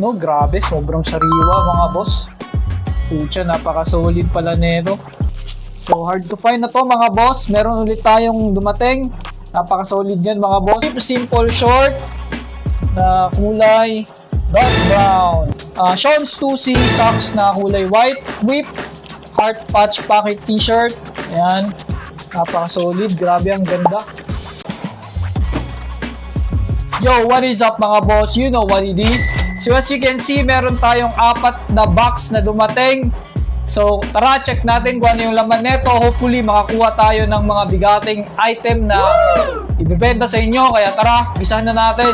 No, grabe, sobrang sariwa mga boss. Pucha, napaka-solid pala nito. So, hard to find na to mga boss. Meron ulit tayong dumating. Napaka-solid yan mga boss. Simple short na kulay dark brown. Sean's 2C socks na kulay white. Whip heart patch pocket t-shirt. Ayan. Napaka-solid. Grabe, ang ganda. Yo, what is up mga boss? You know what it is. So as you can see, meron tayong 4 na box na dumating. So tara, check natin kung ano yung laman nito. Hopefully makakuha tayo ng mga bigating item na ibebenta sa inyo. Kaya tara, bisahan na natin.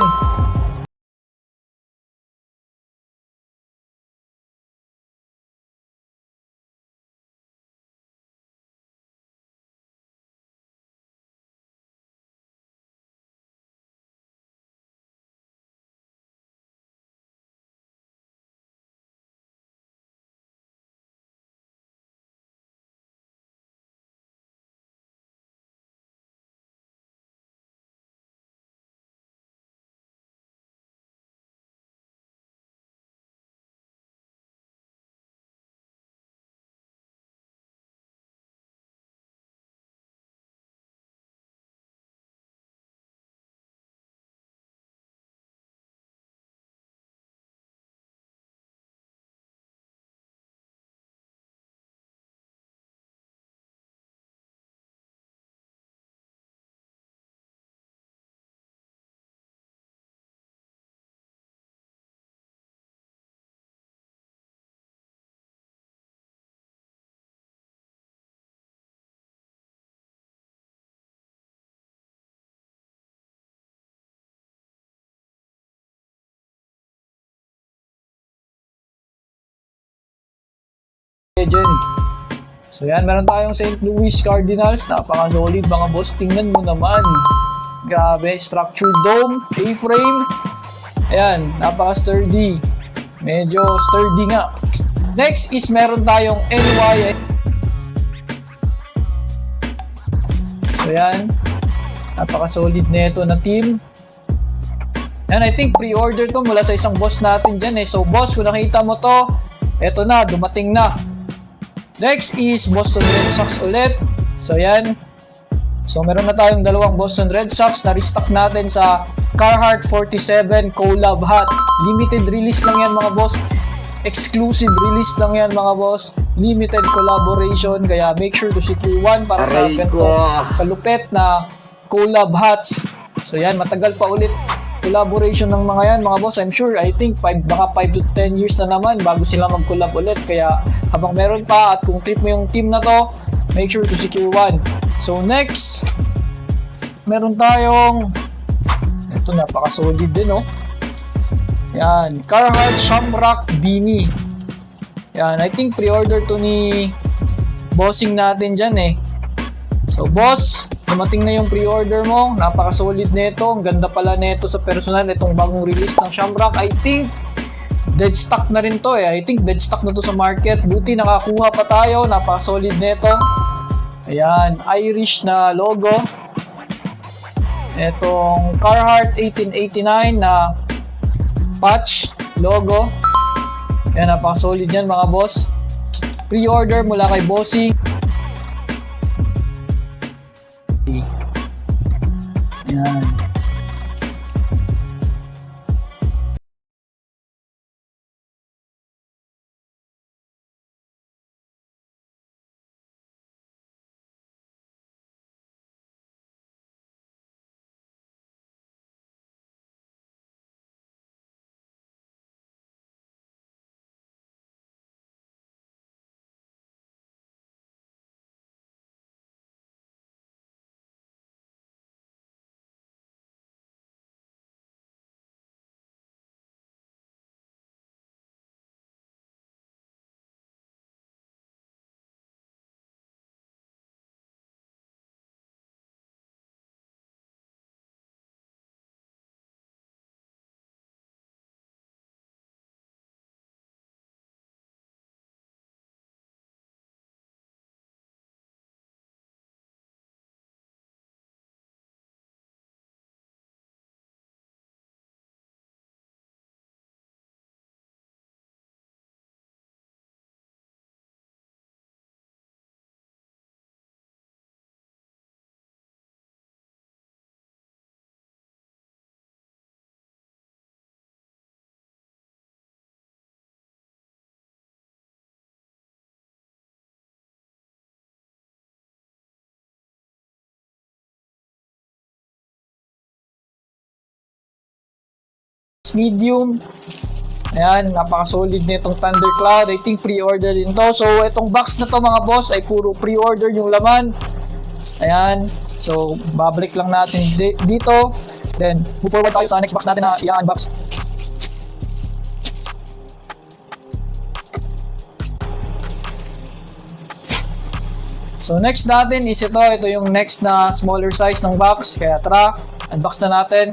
Legend. So yan, meron tayong St. Louis Cardinals. Napaka-solid mga boss. Tingnan mo naman. Grabe, structured dome, A-frame. Ayan, napaka-sturdy. Medyo sturdy nga. Next is meron tayong NY. So yan, napaka-solid nito na team. Yan, I think pre-order to mula sa isang boss natin dyan eh. So boss, kung nakita mo to, eto na, dumating na. Next is Boston Red Sox ulit. So yan. So meron na tayong 2 Boston Red Sox na restock natin sa Carhartt 47 Collab Hats. Limited release lang yan mga boss. Exclusive release lang yan mga boss. Limited collaboration. Kaya make sure to secure one para sa ganito kalupet na collab hats. So yan, matagal pa ulit collaboration ng mga yan mga boss. I'm sure, I think baka 5 to 10 years na naman bago sila mag-collab ulit. Kaya habang meron pa at kung trip mo yung team na to, make sure to secure one. So next, meron tayong ito, napaka-solid din oh. Yan, Carhartt Shamrock Beanie. Yan, I think pre-order to ni bossing natin dyan eh. So boss, dumating na yung pre-order mo. Napaka-solid nito. Ang ganda pala nito sa personal. Itong bagong release ng Shamrock. I think dead stock na rin to eh. I think dead stock na to sa market. Buti nakakuha pa tayo. Napaka-solid nito. Ayan, Irish na logo. Itong Carhartt 1889 na patch logo. Ayan, napaka-solid yan mga boss. Pre-order mula kay Bossing. Ayan. medium. Ayan, napaka-solid nitong Thundercloud. I think pre-order din to. So, itong box na to mga boss ay puro pre-order yung laman. Ayan. So, babalik lang natin dito. Then, move forward tayo sa next box natin na i-unbox. So, next natin is ito. Ito yung next na smaller size ng box. Kaya tara, unbox na natin.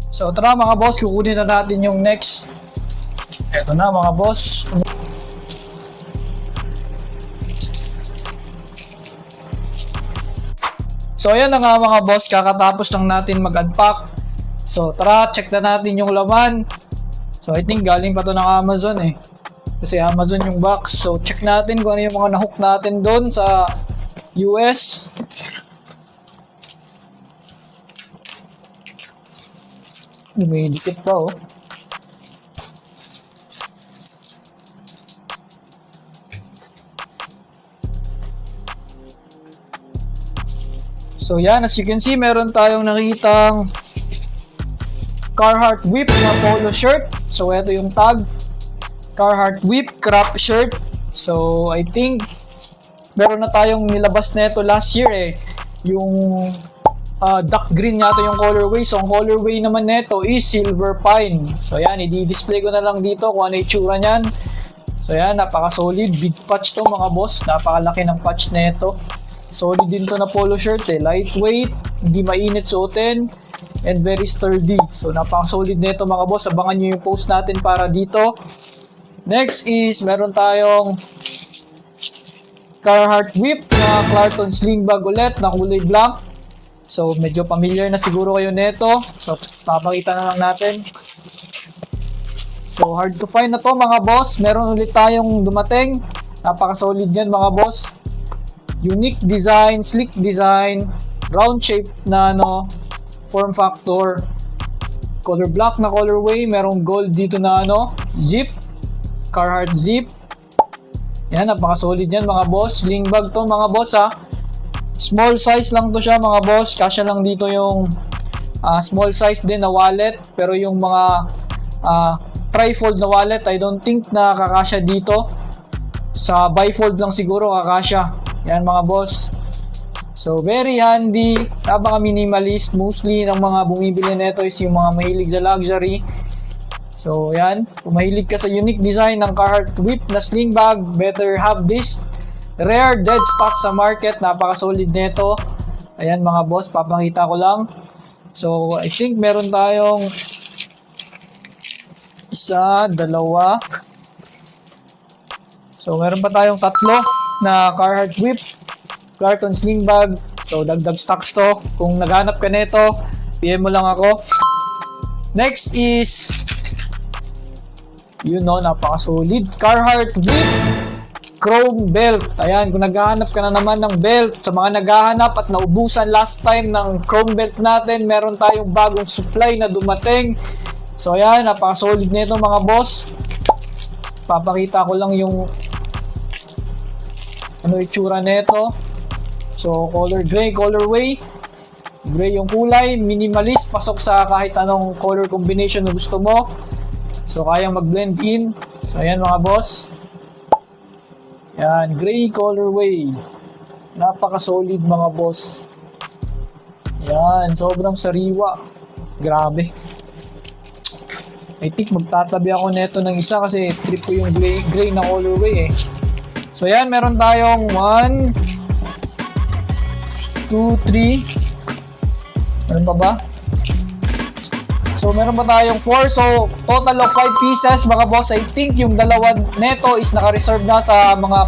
So, tara mga boss, kukunin na natin yung next. Ito na mga boss. So ayan na nga mga boss, kakatapos lang natin mag-unpack. So tara, check na natin yung laman. So I think galing pa to ng Amazon eh. Kasi Amazon yung box. So check natin kung ano yung mga nahook natin doon sa US. May dikit pa oh. So yan, as you can see, meron tayong nakitang Carhartt Whip na polo shirt. So ito yung tag, Carhartt Whip crop shirt. So I think meron na tayong nilabas na ito last year eh. Yung dark green yata yung colorway. So ang colorway naman nito is silver pine. So yan, i-display ko na lang dito kung ano yung itsura niyan. So yan, napaka-solid. Big patch to mga boss. Napakalaki ng patch nito. Solid din to na polo shirt eh. Lightweight, hindi mainit suotin, and very sturdy. So napaka-solid nito mga boss. Abangan nyo yung post natin para dito. Next is meron tayong Carhartt Whip na Clarton sling bag ulit na kulay black. So medyo familiar na siguro kayo nito. So papakita na lang natin. So hard to find na to mga boss. Meron ulit tayong dumating. Napaka-solid yan mga boss. Unique design, sleek design, round shape na form factor, color black na colorway, merong gold dito na zip, Carhartt zip. Yan, napaka-solid yan mga boss. Sling bag to mga boss ha. Small size lang to siya mga boss. Kasya lang dito yung small size din na wallet, pero yung mga trifold na wallet, I don't think na kakasya dito. Sa bifold lang siguro kakasya. Yan mga boss. So very handy. Napaka-minimalist. Mostly ng mga bumibili nito is yung mga mahilig sa luxury. So yan. Kung mahilig ka sa unique design ng Carhartt Whip na sling bag, better have this. Rare dead stock sa market. Napaka-solid nito. Ayan mga boss. Papakita ko lang. So I think meron tayong isa, dalawa. So meron pa tayong tatlo na Carhartt Whip, Clarton sling bag. So dagdag stocks to. Kung naghanap ka nito, PM mo lang ako. Next is napaka-solid Carhartt Whip chrome belt. Ayan, kung naghahanap ka na naman ng belt, sa mga naghahanap at naubusan last time ng chrome belt natin, meron tayong bagong supply na dumating. So ayan, napaka-solid nito mga boss. Papakita ko lang yung itsura nito. So color gray, colorway. Gray yung kulay, minimalist, pasok sa kahit anong color combination na gusto mo. So kayang mag-blend in. So ayan mga boss. Yan, gray colorway. Napaka-solid mga boss. Yan, sobrang sariwa. Grabe. I think magtatabi ako neto ng isa kasi trip ko yung gray na colorway eh. So yan, meron tayong 1, 2, 3. Meron pa ba? So meron pa tayong 4. So total of 5 pieces mga boss. I think yung dalawa neto is naka-reserve na sa mga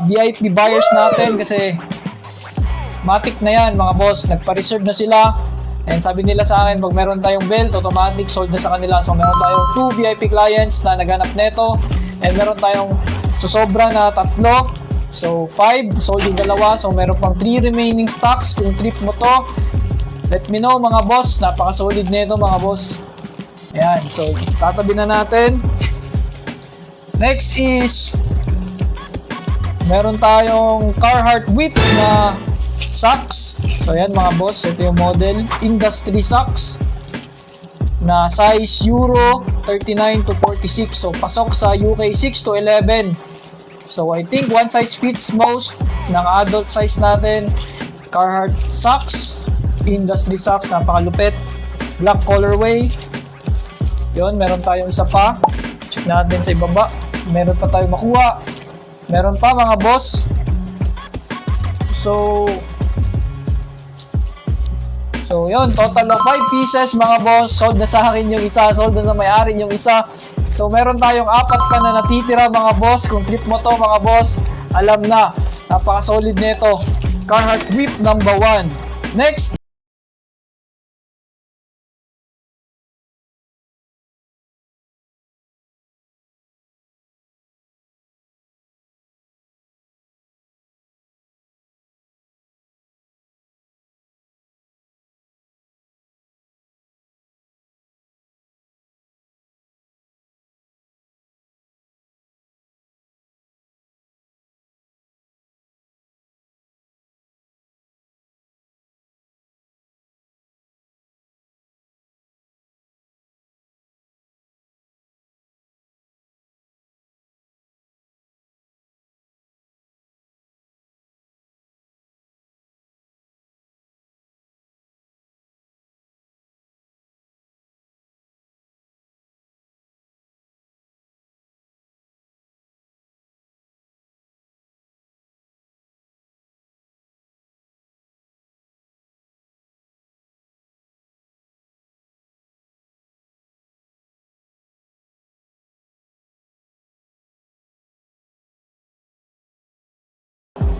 VIP buyers natin kasi matik na yan mga boss. Nagpa-reserve na sila. And sabi nila sa akin, pag meron tayong belt, automatic sold na sa kanila. So meron tayong 2 VIP clients na naghanap neto. And meron tayong sobra na 3. So 5, sold yung dalawa. So meron pang 3 remaining stocks. Kung trip mo to, let me know mga boss. Napaka-solid nito mga boss. Ayan, so tatabi na natin. Next is meron tayong Carhartt Whip na socks. So ayan mga boss, ito yung model, industry socks. na size Euro 39 to 46. So pasok sa UK 6 to 11. So I think one size fits most ng adult size natin. Carhartt socks, industry socks, napakalupit. Black colorway. Yun, meron tayong isa pa. Check natin sa ibaba. Meron pa tayong makuha. Meron pa mga boss. So yun, total of 5 pieces mga boss. Sold na sa akin yung isa, sold na sa may-ari yung isa. So meron tayong 4 pa na natitira mga boss. Kung trip mo to mga boss, alam na, napaka-solid nito. Carhartt Whip number 1. Next,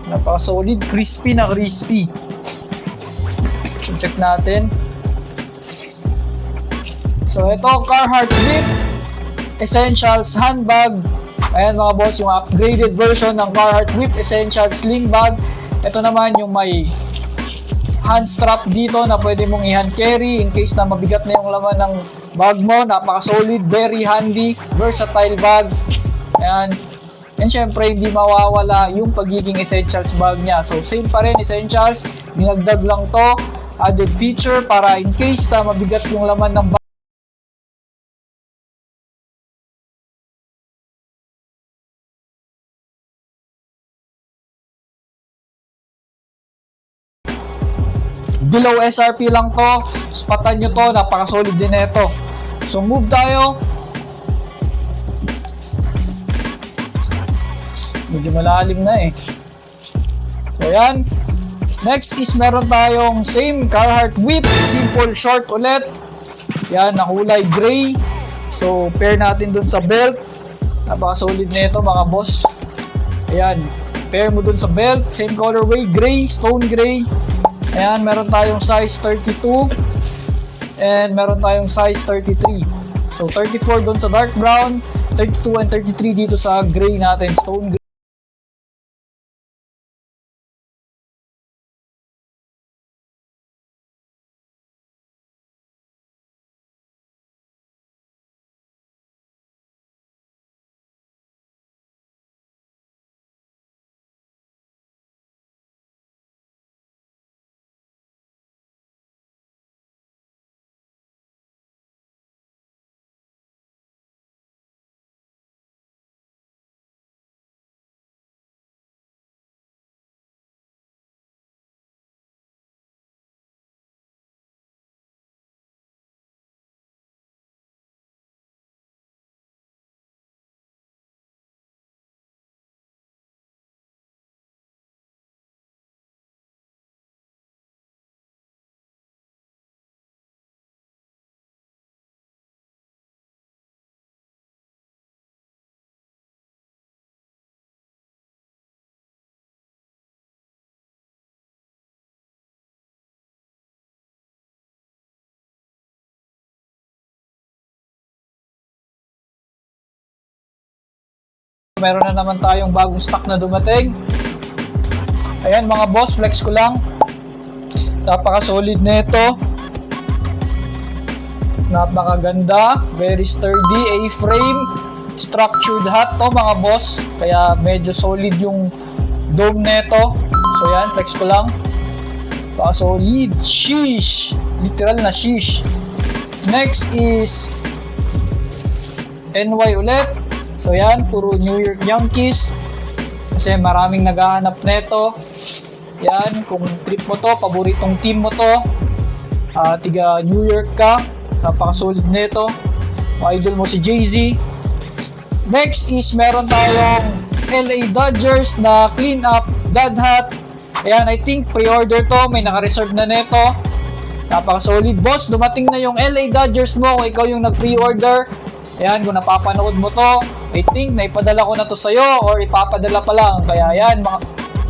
napaka-solid, crispy na crispy. So check natin. So ito, Carhartt Whip Essentials handbag. Ayan mga boss, yung upgraded version ng Carhartt Whip Essentials sling bag. Ito naman yung may hand strap dito na pwede mong i-hand carry in case na mabigat na yung laman ng bag mo. Napaka-solid, very handy, versatile bag. Ayan. And syempre, hindi mawawala yung pagiging essentials bag niya. So, same pa rin, essentials. Dinagdag lang to. Added feature para in case na mabigat yung laman ng bag. Below SRP lang to. Spatan nyo to. Napaka-solid din ito. So, move tayo. Medyo malalim na eh. So yan. Next is meron tayong same Carhartt Whip simple short ulit. Yan, na kulay gray. So pair natin dun sa belt. Napaka-solid na ito mga boss. Ayan. Pair mo dun sa belt. Same colorway, gray, stone gray. Ayan, meron tayong size 32. And meron tayong size 33. So 34 dun sa dark brown. 32 and 33 dito sa gray natin, stone gray. Meron na naman tayong bagong stock na dumating. Ayan mga boss, flex ko lang. Napaka-solid nito. Napakaganda, very sturdy, A-frame, structured hat to mga boss. Kaya medyo solid yung dome nito. So yan, flex ko lang. Napaka-solid, sheesh. Literal na sheesh. Next is NY ulit. So yan, puro New York Yankees. Kasi maraming naghahanap neto. Yan, kung trip mo to, paboritong team mo to, tiga New York ka, napaka-solid neto. Idol mo si Jay-Z. Next is meron tayong LA Dodgers na clean up dad hat. Ayan, I think pre-order to, may naka-reserve na neto. Napaka-solid boss, dumating na yung LA Dodgers mo kung ikaw yung nag-pre-order. Ayan, kung napapanood mo to, I think naipadala ko na to sa'yo or ipapadala pa lang. Kaya yan,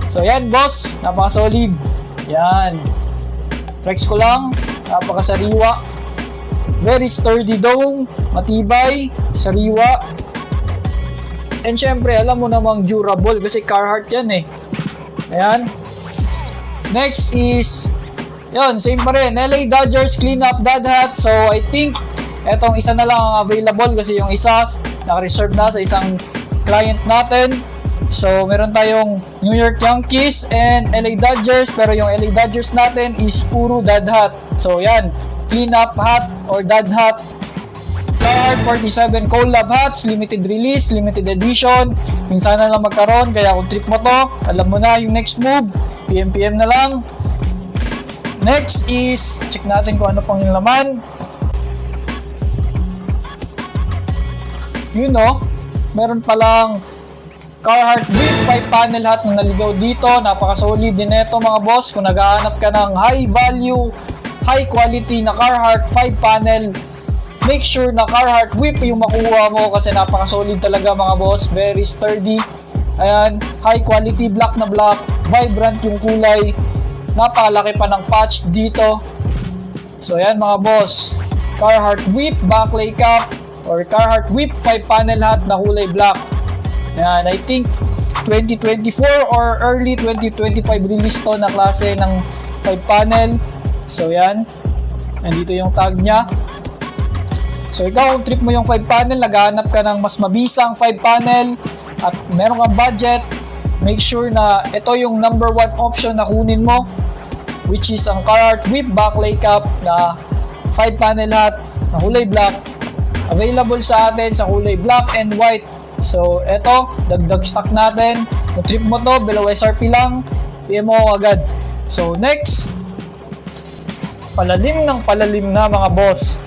so yan boss, napaka-solid. Yan. Flex ko lang, napaka-sariwa. Very sturdy dome, matibay, sariwa. And syempre, alam mo namang durable kasi Carhartt yan eh. Ayan. Next is, yun, same pa rin. LA Dodgers clean up dad hat. So, I think, etong isa na lang ang available kasi yung isa naka-reserve na sa isang client natin. So, meron tayong New York Yankees and LA Dodgers, pero yung LA Dodgers natin is puro dad hat. So, yan, clean up hat or dad hat. Carhartt 47 collab hats, limited release, limited edition. Minsan na lang magkaroon, kaya kung trip mo to, alam mo na yung next move. PM na lang. Next is, check natin kung ano pang yung laman. You know, meron palang Carhartt Whip 5 panel hat na naligaw dito. Napaka-solid din ito mga boss. Kung naghahanap ka ng high value, high quality na Carhartt 5 panel, make sure na Carhartt Whip yung makuha mo kasi napaka-solid talaga mga boss. Very sturdy. Ayan, high quality, black na black, vibrant yung kulay. Napakalaki pa ng patch dito. So ayan mga boss, Carhartt Whip backlay cap or Carhartt Whip 5 panel hat na kulay black. Ayan, I think 2024 or early 2025 release to na klase ng 5 panel. So yan, nandito yung tag nya. So ikaw, kung trip mo yung 5 panel, naghahanap ka ng mas mabisang 5 panel at meron kang budget, make sure na ito yung number 1 option na kunin mo, which is ang Carhartt Whip backlay cap na 5 panel hat na kulay black. Available sa atin sa kulay black and white. So eto, dagdag stock natin. Kung trip mo to, below SRP lang, PM mo agad. So next, palalim ng palalim na mga boss.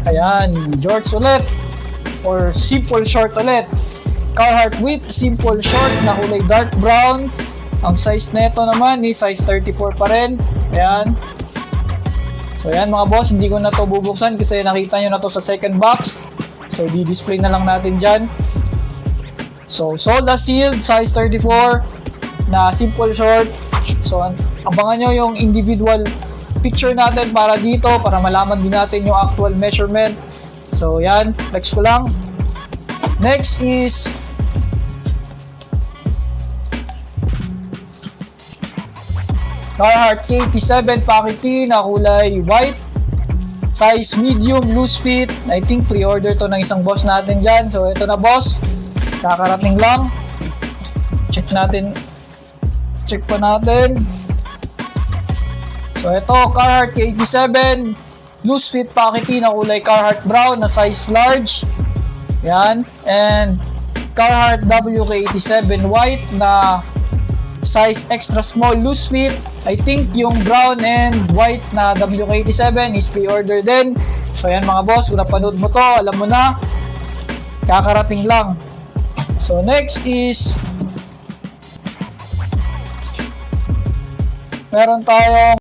Ayan, shorts ulit or simple short ulit. Carhartt Whip simple short na kulay dark brown. Ang size nito naman is size 34 pa rin. Ayan. So ayan mga boss, hindi ko na to bubuksan kasi nakita nyo na to sa second box. So di-display na lang natin dyan. So sold as sealed, size 34 na simple short. So abangan nyo yung individual picture natin para dito, para malaman din natin yung actual measurement. So yan, flex ko lang. Next is Carhartt K87 Pocket Tee na kulay white. Size medium, loose fit. I think pre-order to ng isang boss natin dyan. So ito na boss, kakarating lang. Check natin. Check pa natin. So ito, Carhartt K87 loose fit pocket tee na kulay Carhartt brown na size large. Yan. And Carhartt WK87 white na size extra small loose fit. I think yung brown and white na WK87 is pre-order din. So yan mga boss, kung napanood mo to, alam mo na, kakarating lang. So next is meron tayong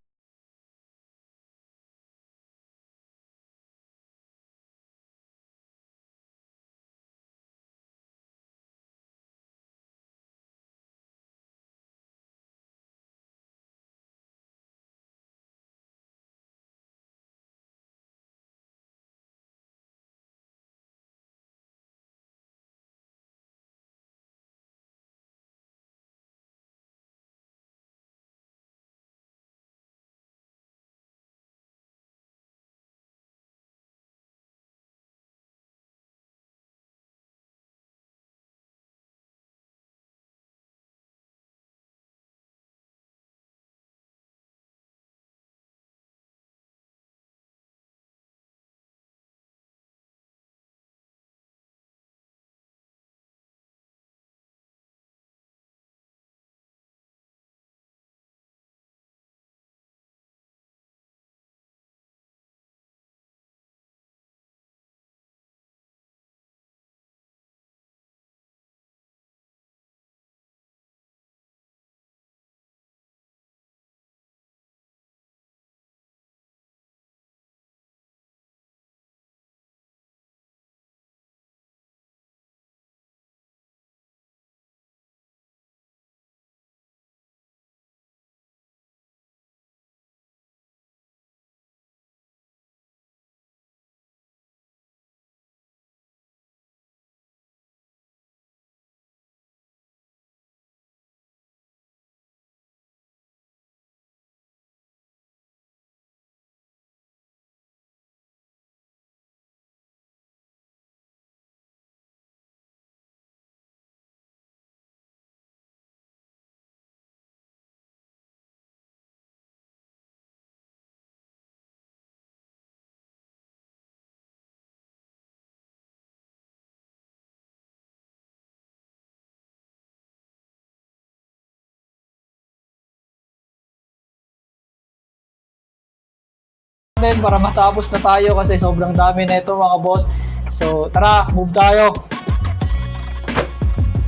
para matapos na tayo kasi sobrang dami na ito mga boss. So tara, move tayo.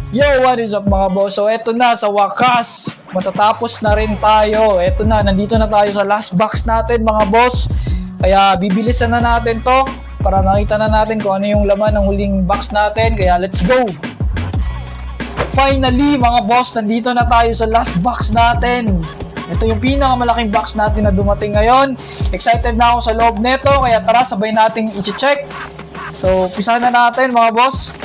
Yo, what is up mga boss? So eto na, sa wakas, matatapos na rin tayo. Eto na, nandito na tayo sa last box natin mga boss. Kaya bibilisan na natin to para makita na natin kung ano yung laman ng huling box natin. Kaya let's go! Finally mga boss, nandito na tayo sa last box natin. Ito yung pinakamalaking box natin na dumating ngayon. Excited na ako sa loob neto, kaya tara sabay nating i-check. So, pisa na natin mga boss.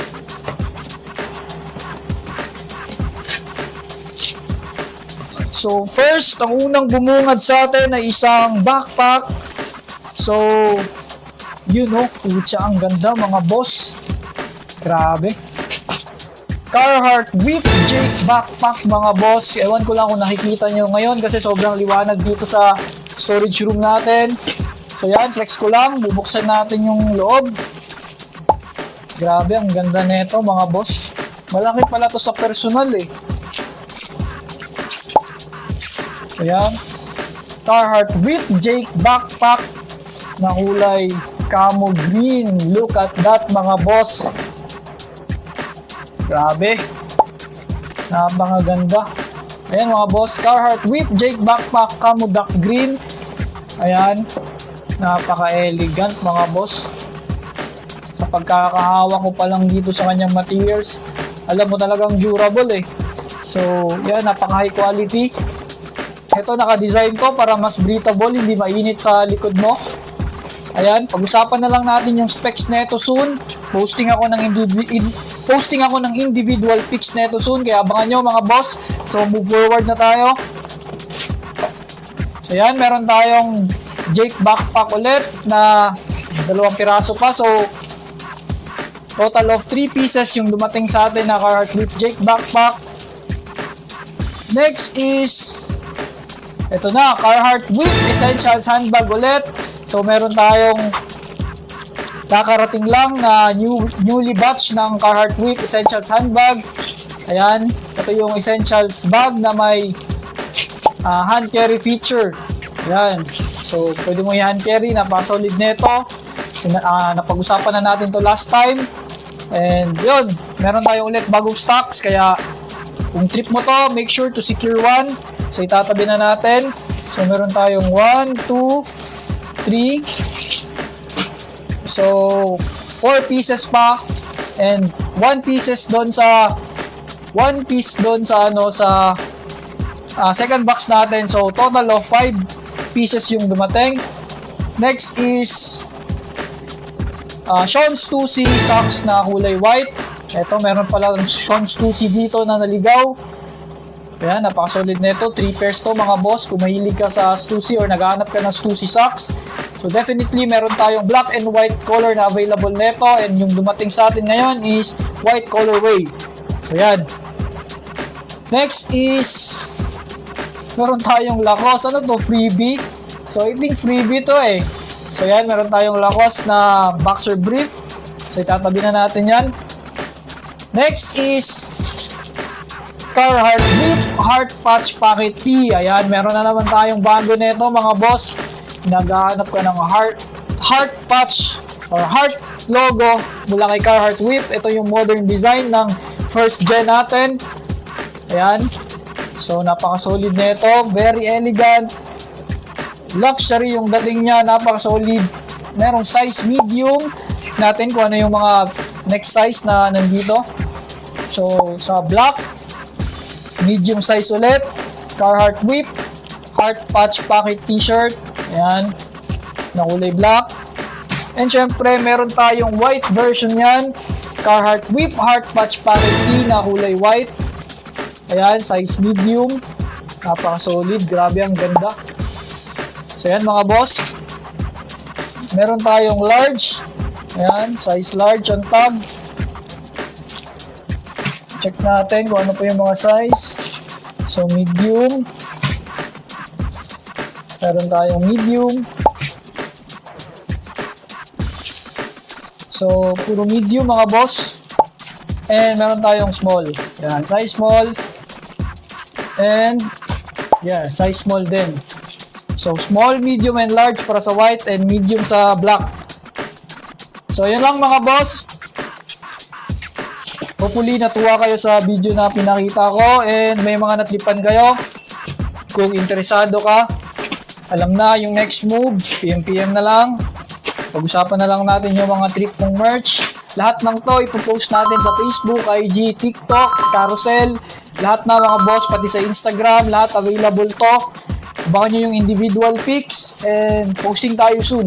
So, first, ang unang bumungad sa atin ay isang backpack. So, yun o, putya, ang ganda mga boss. Grabe. Carhartt Whip Jake backpack mga boss. Ewan ko lang kung nakikita nyo ngayon kasi sobrang liwanag dito sa storage room natin. So yan, flex ko lang. Bubuksan natin yung loob. Grabe, ang ganda nito mga boss. Malaki pala to sa personal eh. So yan, Carhartt Whip Jake backpack na kulay camo green. Look at that mga boss. Grabe. Napakaganda. Ayan mga boss, Carhartt Whip Jake backpack camo dark green. Ayan. Napaka-elegant mga boss. Sa pagkakahawak ko pa lang dito sa kanyang materials, alam mo talagang durable eh. So, yan, napaka-high quality. Ito, naka-design ko para mas breathable, hindi mainit sa likod mo. Ayan, pag-usapan na lang natin yung specs nito soon. Posting ako ng individual pics nito soon, kaya abangan nyo mga boss. So, move forward na tayo. So, yan, meron tayong Jake backpack ulit na 2 piraso pa. So, total of 3 pieces yung dumating sa atin na Carhartt Whip Jake backpack. Next is ito na, Carhartt Whip Essentials handbag ulit. So meron tayong kakarating lang na newly batch ng Carhartt Whip Essentials handbag. Ayan, ito yung Essentials bag na may hand carry feature. Ayan, so pwede mo i-hand carry, napaka-solid nito. Napag-usapan na natin to last time. And yun, meron tayo ulit bagong stocks, kaya kung trip mo to, make sure to secure one. So itatabi na natin. So meron tayong 1, 2, 3. So 4 pieces pa and 1 piece doon sa second box natin. So total of 5 pieces yung dumating. Next is Sean Stussy socks na kulay white. Ito, meron pala Sean Stussy dito na naligaw. Ayan, napaka-solid nito. 3 pairs to mga boss. Kung mahilig ka sa Stussy or naghahanap ka ng Stussy socks. So definitely, meron tayong black and white color na available nito. And yung dumating sa atin ngayon is white colorway. So yan. Next is meron tayong Lacoste. Ano to? Freebie. So I think freebie to eh. So yan, meron tayong Lacoste na boxer brief. So itatabi na natin yan. Next is Carhartt Whip Heart Patch Pocket Tee. Ayan, meron na naman tayong bago nito mga boss. Naghahanap ka ng heart patch or heart logo mula kay Carhartt Whip. Ito yung modern design ng first gen natin. Ayan. So napaka-solid nito, very elegant. Luxury yung dating niya, napaka-solid. Merong size medium. Check natin kung ano yung mga next size na nandito. So sa black, medium size ulit, Carhartt Whip Heart Patch Pocket T-shirt. Ayan, na kulay black. And syempre, meron tayong white version yan, Carhartt Whip Heart Patch Pocket Tee na kulay white. Ayan, size medium. Napaka-solid, grabe ang ganda. So ayan mga boss, meron tayong large. Ayan, size large ang tag. Check natin kung ano po yung mga size. So medium. Meron tayong medium. So puro medium mga boss. And meron tayong small. Yan, size small. And yeah, size small din. So, small, medium, and large para sa white and medium sa black. So, yun lang mga boss. Hopefully, natuwa kayo sa video na pinakita ko and may mga natripan kayo. Kung interesado ka, alam na yung next move, PM na lang. Pag-usapan na lang natin yung mga trip ng merch. Lahat ng to ipopost natin sa Facebook, IG, TikTok, Carousel. Lahat na mga boss, pati sa Instagram, lahat available to. Baka nyo yung individual pics and posting tayo soon.